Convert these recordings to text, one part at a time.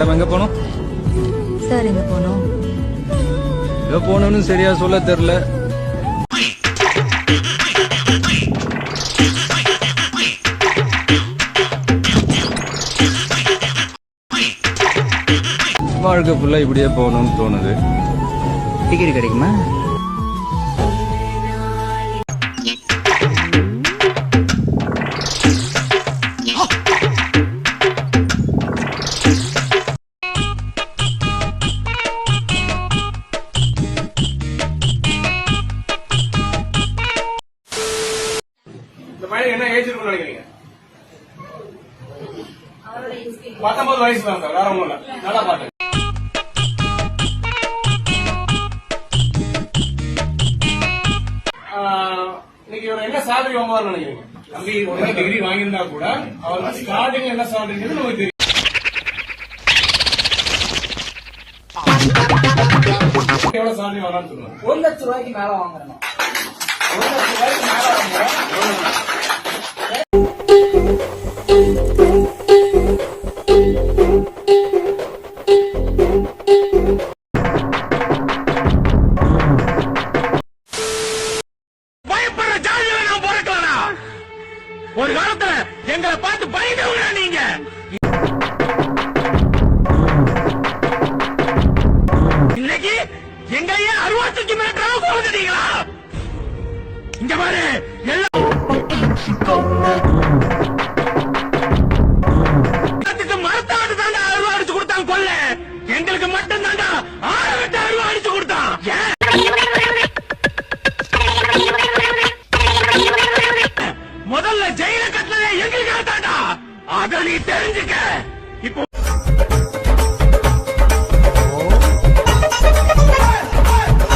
எங்க போனோம் சார்? எங்க போனோம்? எங்க போனோம்னு சரியா சொல்ல தெரியல. வாழ்க்கை ஃபுல்லா இப்படியே போகணும்னு தோணுது. டிக்கெட் கிடைக்குமா? இந்த பையன் என்ன ஏஜ் இருக்குன்னு நினைக்கிறீங்க? 19 வயசு தான் சார், வேற ஒண்ணும் இல்ல. நல்லா பாருங்க. இன்னைக்கு இவர் என்ன சேலரி வாங்குவார்னு நினைக்கிறீங்க? தம்பி ஒரு டிகிரி வாங்கியிருந்தா கூட அவர் ஸ்டார்டிங் என்ன சேலரிங்கிறது நமக்கு தெரியும். எவ்வளவு சேலரி வாங்கலாம்னு சொல்லுவாங்க? 1 லட்சம் ரூபாய்க்கு மேல வாங்குறோம். 1 லட்சம் ரூபாய்க்கு மேல வாங்குறோம். பயப்படுற ஜாதியில நான் பிறக்கலாம். ஒரு காலத்துல எங்களை பார்த்து பயந்தவங்க நீங்க. இன்னைக்கு எங்களையே அருவாத்துக்கு மிரட்டுற அளவுக்கு வந்துட்டீங்களா? இங்க பாரு, எல்லாத்துக்கும் மரத்தாட்டு தாண்டா அருவா அடிச்சு கொடுத்தாங்க கொல்ல. எங்களுக்கு மட்டும் தாண்டா 6 வெட்டு அருவா அடிச்சு கொடுத்தான். முதல்ல ஜெயில கட்டினதே எங்களுக்காக தாண்டா. அத நீ தெரிஞ்சுக்க. இப்போ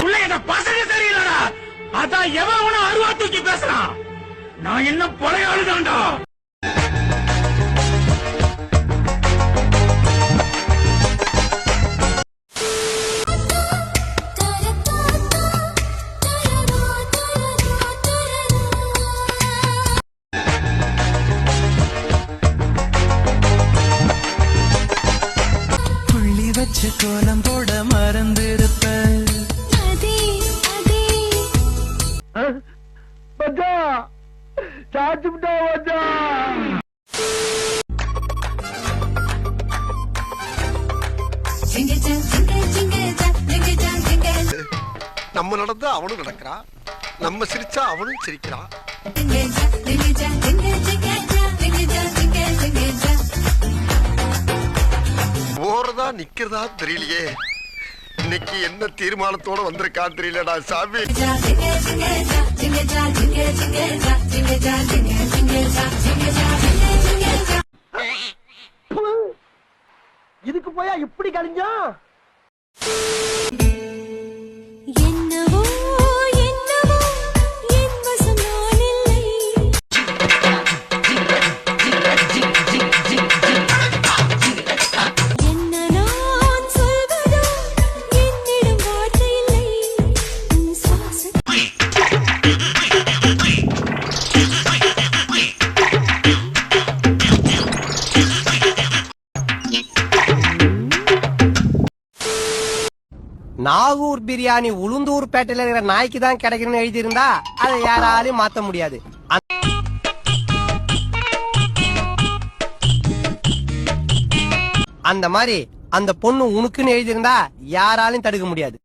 உள்ள என்ன பசங்க தெரியலடா. அதான் எவன் அருவா தூக்கி பேசுறான். நான் என்ன பொறையாளு தாண்டா. புள்ளி வச்சு கோலம் போட மறந்திருப்ப நம்ம நடந்தா அவனும் நடக்கிறான், நம்ம சிரிச்சா அவனும் சிரிக்கிறான். போறதா நிக்கிறதா தெரியலையே. இன்னைக்கு என்ன தீர்மானத்தோட வந்திருக்கான்னு தெரியலடா சாமி. இதுக்கு போயா இப்படி கழிஞ்சோம்? என்னவோ என்னவோ என் வசம் நான் இல்லை. என்ன நான் சொல்வதோ என்னிடம் வார்த்தை இல்லை. உன் சுவாசம் நாகூர் பிரியாணி உளுந்தூர் பேட்டையில இருக்கிற நாய்க்கு தான் கிடைக்கணும்னு எழுதியிருந்தா அதை யாராலையும் மாத்த முடியாது. அந்த மாதிரி அந்த பொண்ணு உனக்குன்னு எழுதியிருந்தா யாராலையும் தடுக்க முடியாது.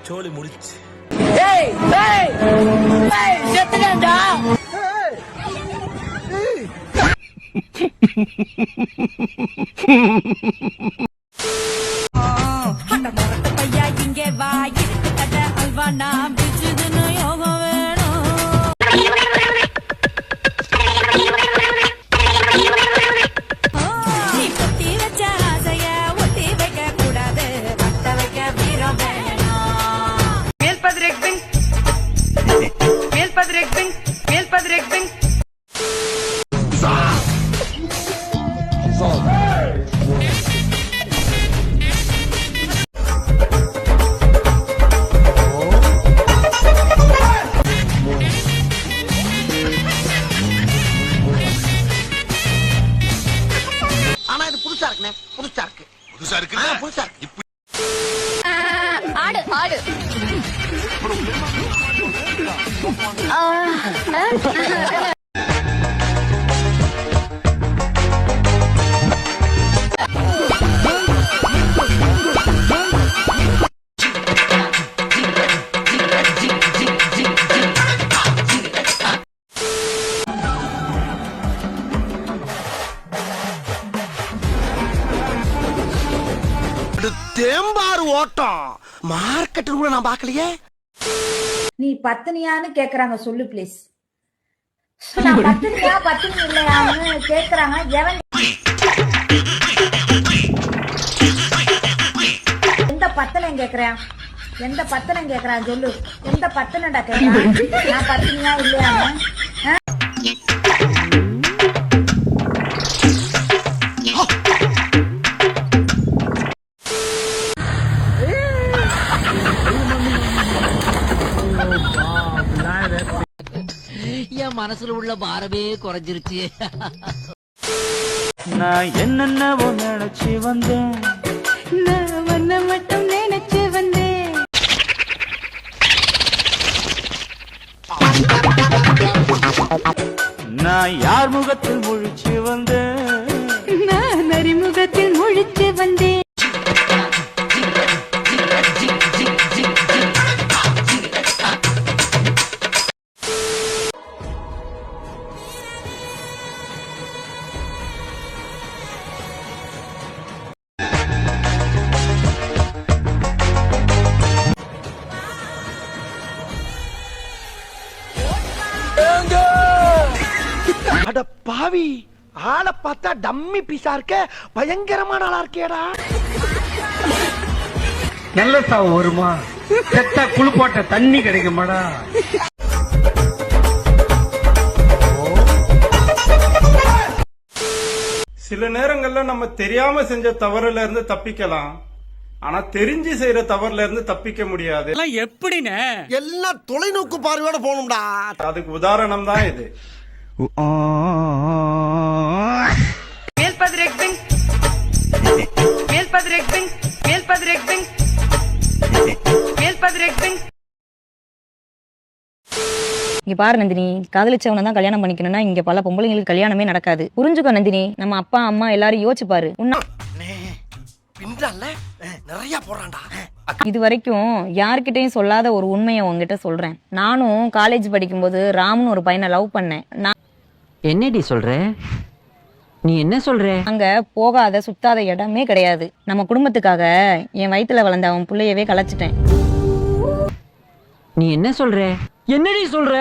சோழி முடிச்சு பையா இங்கே வா, இருக்கு கட்ட அல்வா நான் பிச்சுதுன்னு யோகம் வேணும். நீ பொட்டி வச்ச ஆசைய ஒட்டி வைக்க கூடாது, வட்ட வைக்க வீரம் வேணும். மேல் பதிரெக் பிங், மேல் பதிரெக் பிங், மேல் பதிரெக் பிங். புதுசா இருக்குண்ணே, புதுசா இருக்கு. புதுசா இருக்கு புதுசா இருக்கு. ஆடு ஆடு தேம்பாறு ஓட்டம் மார்க்கெட் கூட நான் பாக்கலையே. நீ பத்தினியான்னு கேக்குறாங்க, சொல்லு ப்ளீஸ். நான் பத்தினியா பத்தினி இல்லையான்னு கேக்குறாங்க. எந்த பத்தனம் கேக்குறான், எந்த பத்தனம் கேக்குறான் சொல்லு. எந்த பத்தனடா கேக்குறான், நான் பத்தினியா இல்லையான்னு. என் மனசுல உள்ள பாரமே குறைஞ்சிருச்சு. நான் என்னென்னவோ நினைச்சு வந்தேன், நான் ஒன்ன மட்டும் நினைச்சு வந்தேன். நான் யார் முகத்தில் முழிச்சு வந்தேன், நான் அறிமுகத்தில் முழிச்சு வந்தேன். அட பாவி, ஆளை பார்த்தா டம்மி பீஸா இருக்க, பயங்கரமான ஆளா இருக்கேடா. நல்ல சாவு வருமா? செத்த குளிப்பாட்ட தண்ணி கிடைக்குமாடா? சில நேரங்கள்ல நம்ம தெரியாம செஞ்ச தவறுல இருந்து தப்பிக்கலாம், ஆனா தெரிஞ்சு செய்யற தவறுல இருந்து தப்பிக்க முடியாது. எப்படின்னு எல்லாம் தொலைநோக்கு பார்வையோட போகணும்டா. அதுக்கு உதாரணம் தான் இது. இங்க பாரு நந்தினி, காதலிச்சவனை தான் கல்யாணம் பண்ணிக்கணும்னா இங்க பல பொம்பளைங்களுக்கு கல்யாணமே நடக்காது. புரிஞ்சுக்கோ நந்தினி, நம்ம அப்பா அம்மா எல்லாரும் யோசிச்சு பாரு. நிறைய போறான்டா. இது வரைக்கும் யார்கிட்டயும் சொல்லாத ஒரு உண்மையை உங்ககிட்ட சொல்றேன். நானும் காலேஜ் படிக்கும்போது ராம்னு ஒரு பையனை லவ் பண்ணேன். என்னடி சொல்ற? நீ என்ன சொல்ற? அங்க போகாத சுத்தாத இடமே கிடையாது. நம்ம குடும்பத்துக்காக என் வயித்துல வளர்ந்த அவன் பிள்ளையவே கலைச்சிட்டேன். நீ என்ன சொல்ற? என்னடி சொல்ற?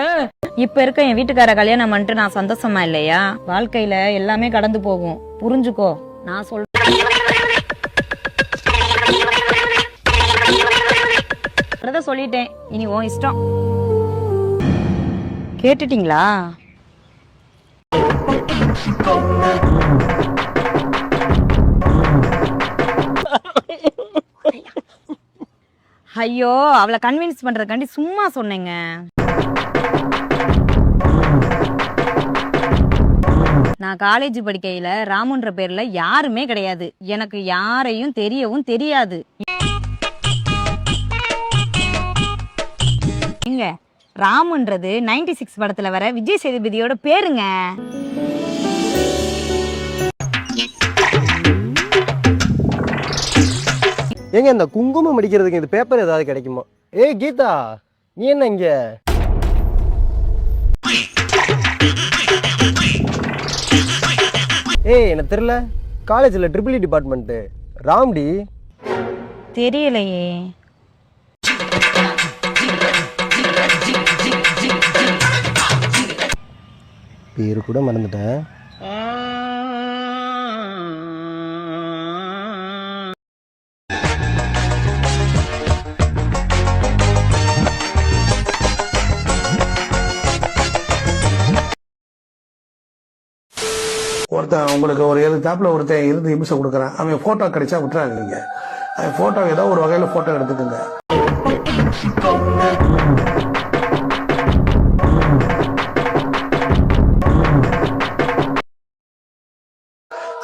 இப்ப இருக்க என் வீட்டுக்கார கல்யாணம் பண்ணிட்டு நான் சந்தோஷமா இல்லையா? வாழ்க்கையில எல்லாமே கடந்து போகும், புரிஞ்சுக்கோ. நான் சொல்றேன் சொல்லிட்டேன், இனி உன் இஷ்டம். கேட்டுட்டீங்களா? ஐயோ, அவளை கன்வின்ஸ் பண்றதுக்காண்டி சும்மா சொன்னேங்க. நான் காலேஜ் படிக்கையில ராமுன்ற பேர்ல யாருமே கிடையாது. எனக்கு யாரையும் தெரியவும் தெரியாது. இங்க ராமுன்றது 96 படத்துல வர விஜய் சேதுபதியோட பேருங்க. ஏங்க, இந்த குங்குமம் அடிக்கிறதுக்கு இந்த பேப்பர் ஏதாவது கிடைக்குமா? ஏய் கீதா, நீ என்ன இங்க? ஏய், எனக்கு தெரியல. காலேஜ்ல ட்ரிபிள் டிபார்ட்மெண்ட் ராம்டி. தெரியலையே. பேரு கூட மறந்துட்டேன். ஒருத்தன் உங்களுக்கு ஒரு 7 தாப்புல ஒருத்தன் இருந்து இமிஷம் கொடுக்குறான். அவன் போட்டோ கிடைச்சா விட்டுறாங்க. அவன் போட்டோ ஏதோ ஒரு வகையில போட்டோ எடுத்துக்கோங்க.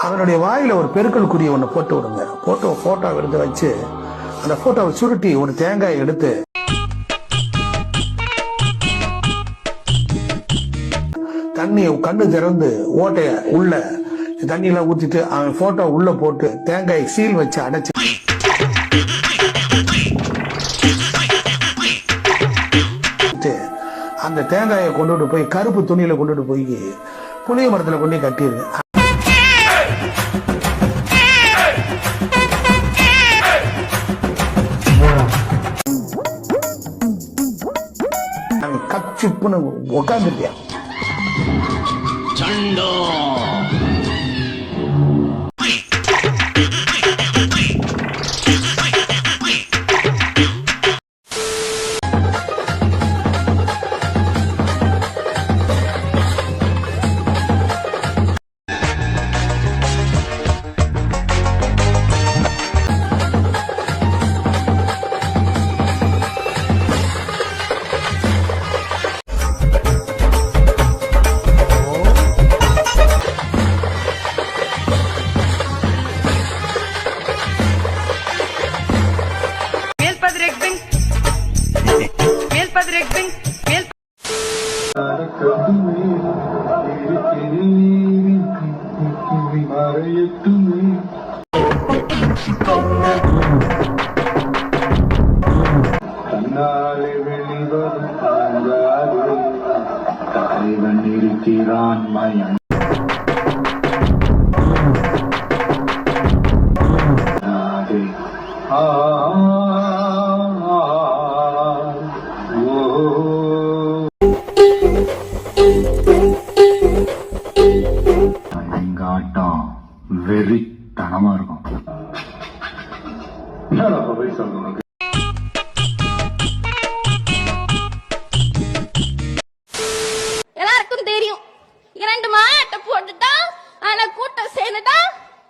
ஆனா அவனுடைய வாயில ஒரு பெருக்கல் குறி ஒண்ணு போட்டு விடுங்க. போட்டோ எடுத்து வச்சு அந்த போட்டோவை சுருட்டி ஒரு தேங்காயை எடுத்து தண்ணியை கண்ணு திறந்து ஓட்டைய உள்ள தண்ணியெல்லாம் ஊத்திட்டு அவன் போட்டோ உள்ள போட்டு தேங்காய் சீல் வச்சு அடைச்சு அந்த தேங்காயை கொண்டுட்டு போய் கருப்பு துணியில கொண்டுட்டு போய் புளிய மரத்துல கொண்டு கட்டிடுங்க. கச்சிப்புன்னு உட்காந்துட்டியா வெறித்தனமா இருக்கும். எல்லாருக்கும் தெரியும் 2 மாட்டை போட்டுட்டா ஆனா கூட்டம் சேர்ந்துட்டா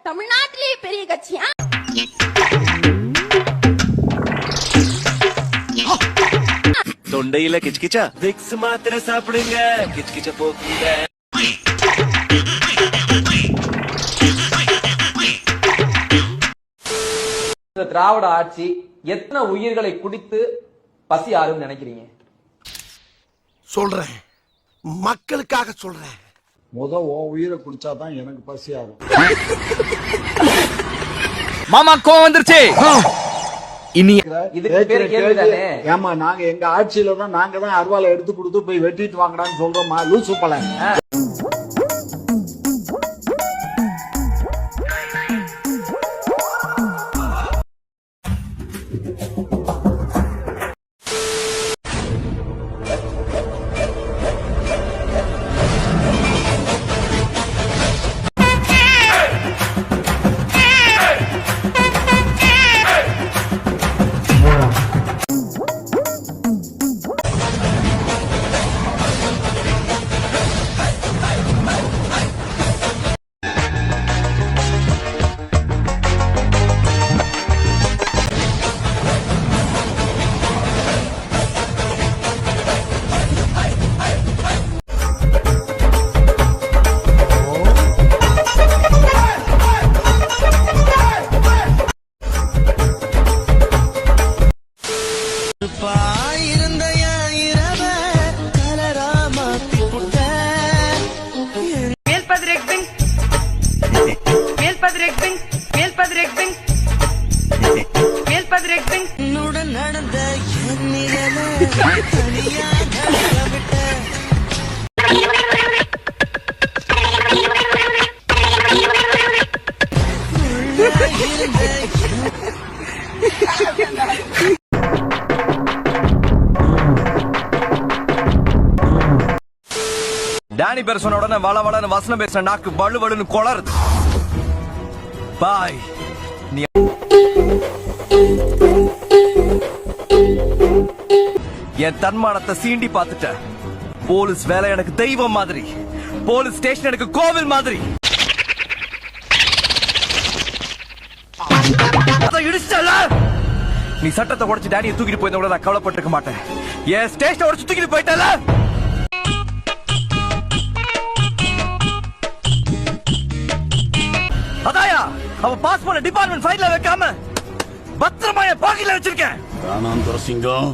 தமிழ்நாட்டிலேயே பெரிய கட்சியா. தொண்டையில கிச்கிச்சா விக்ஸ் மாத்திரை சாப்பிடுங்க, கிச்கிச்ச போக்குங்க. திராவிட ஆட்சி எத்தனை உயிர்களை குடித்து பசி ஆறும் நினைக்கிறீங்க? சொல்றேன், மக்களுக்காக சொல்றேன். உன் உயிரை குடிச்சாதான் எனக்கு பசி ஆகும். மாமா கோவம் வந்துருச்சு. இனி ஏமா நாங்க எங்க ஆட்சியில தான் நாங்க தான் அருவாலை எடுத்து கொடுத்து போய் வெட்டிட்டு வாங்கடான்னு சொல்றோமா லூசு பல. டேனி பேர் சொன்ன உடனே வள வளன்னு வசனம் பேசுற நாக்கு வலு வலுன்னு கொளருது. பாய் நீ என் தன்மானத்தை சீண்டி பார்த்துட்ட. போலீஸ் வேலை எனக்கு தெய்வம் மாதிரி, போலீஸ் ஸ்டேஷன் எனக்கு கோவில் மாதிரி. நீ சட்டத்தை உடைச்சு டேனியை தூக்கிட்டு போயிருந்த கூட நான் கவலைப்பட்டிருக்க மாட்டேன். என் ஸ்டேஷனை உடைச்சு தூக்கிட்டு போயிட்டல. அவ பாஸ்போர்ட் டிபார்ட்மெண்ட் ஃபைல்ல வைக்காம பத்திரமா என் பாக்கெட்ல வச்சிருக்கேன். சிங்கம்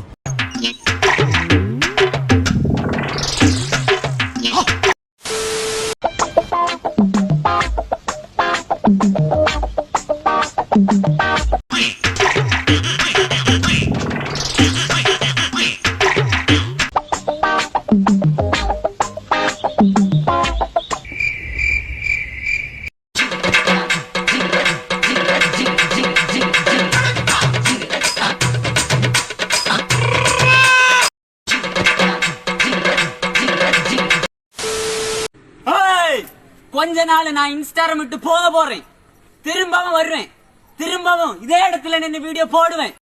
கொஞ்ச நாள் நான் இன்ஸ்டாகிராம் விட்டு போக போறேன். திரும்பவும் வருவேன். திரும்பவும் இதே இடத்துல நின்று வீடியோ போடுவேன்.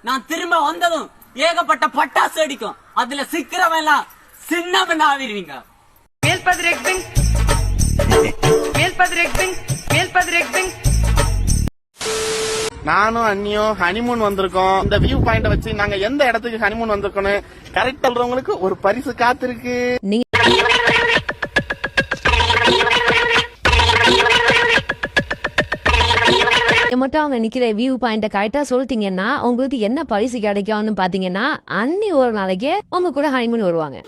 நான் திரும்ப வந்ததும் ஏகப்பட்ட பட்டாசு அடிக்கும். அதுல சிக்கிறவன் எல்லாம் சின்ன ஆவிடுவீங்க. நானும் அண்ணியும் ஹனிமூன் வந்திருக்கோம். இந்த வியூ பாயிண்ட வச்சு நாங்க எந்த இடத்துக்கு ஹனிமூன் வந்திருக்கோம்னு கரெக்ட் சொல்றவங்களுக்கு ஒரு பரிசு காத்திருக்கு. மட்டும் அவங்க நிக்கிற வியூ பாயிண்ட கரெக்டா சொல்லிட்டீங்கன்னா உங்களுக்கு என்ன பரிசு கிடைக்கும்னு பாத்தீங்கன்னா அன்னி ஒரு நாளைக்கு உங்க கூட ஹனிமூன் வருவாங்க.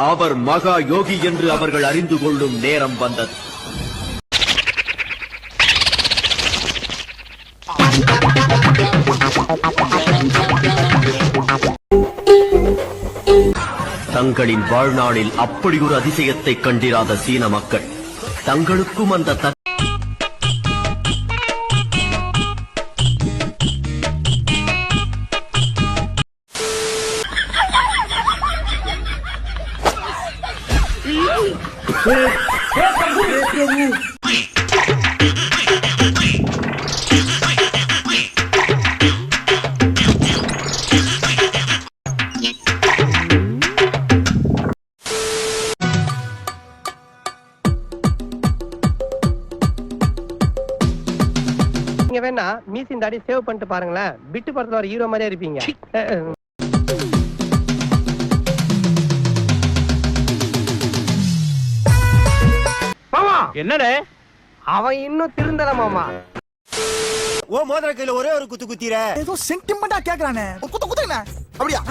அவர் மகா யோகி என்று அவர்கள் அறிந்து கொள்ளும் நேரம் வந்தது. தங்களின் வாழ்நாளில் அப்படி ஒரு அதிசயத்தை கண்டிராத சீன மக்கள் தங்களுக்கும் அந்த நீங்க வேணா மீசின் தாடி சேவ் பண்ணிட்டு பாருங்களேன். பிட்டு படத்துல ஒரு ஹீரோ மாதிரியே இருப்பீங்க. மாமா என்னடே அவன் இன்னும் திருந்தல மாமா. ஓ மோதிர கையில ஒரே ஒரு குத்து குத்திர ஏதோ சென்டிமெண்டா கேக்குறானே. குத்து குத்துங்க அப்படியா?